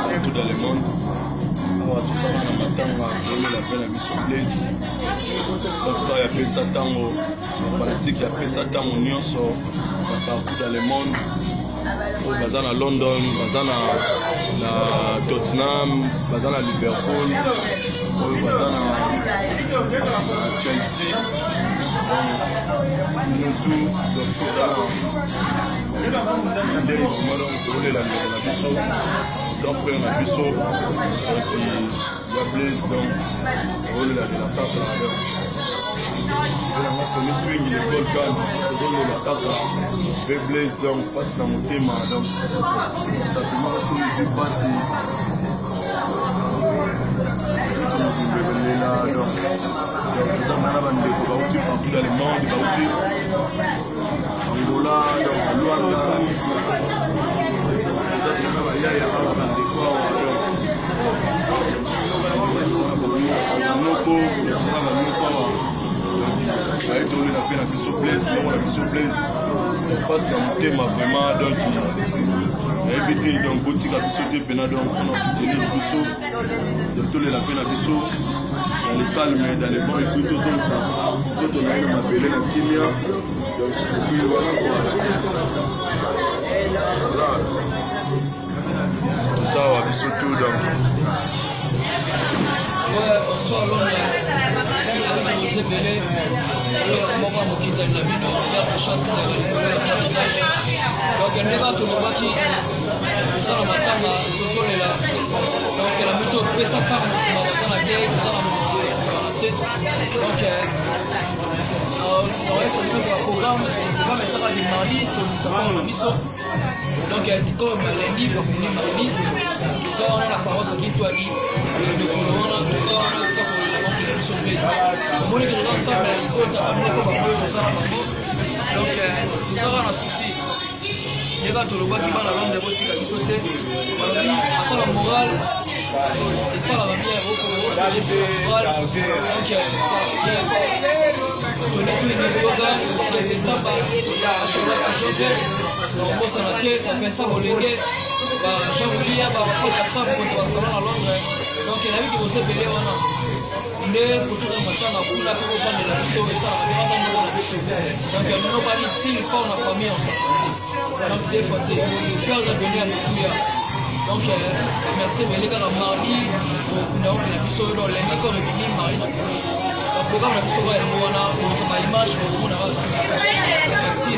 partout dans le monde. Alors tout ça dans ma tango on la peine à mission place. Donc ça y a fait ça tango politique, y a fait ça tango nyonso partout dans le monde. Bazana London, bazana na Tottenham, bazana Liverpool, bazana Chelsea. Nous tous donc Blaze donc passe dans mon thème donc simplement si je passe donc ça m'a demandé pour aussi partout dans le monde aussi Angola donc Luanda on passe dans le thème vraiment donc éviter donc boutique à bisous pendant donc on a soutenir bisous de tous les lapins à bisous dans les calmes dans les bons écoutes tout ça tout on a une appelé la kimia donc c'est plus voilà tout ça à bisous tout donc bonsoir Londres. Vous êtes moko mokita na bino ya chance de message donc ndeka tulobaki kusala matanga kuzolela donc la mucho pesa kama tunabasana ke kusala moko donc on est sur le programme ça du mardi nous savons miso donc comme lundi pour venir mardi ça on a la parole qui toi dit le corona tout ça on a on est dans ensemble donc nous avons un souci les gars tout le monde qui va la vendre des boutiques à sauter après la morale et ça la bien donc ça on est tous les yoga c'est ça par on bosse en tête on fait ça au légué j'oublie à faire ça pour qu'on soit à Londres donc il y a qui vous s'appelle mais pour tout le monde on a pour la de la mission et ça donc nobody s'il faut la famille ensemble donc des fois c'est le cœur de venir à Mouya donc merci les gars mardi donc la mission dans les comme venir mardi donc le programme la mission va être on a image on a merci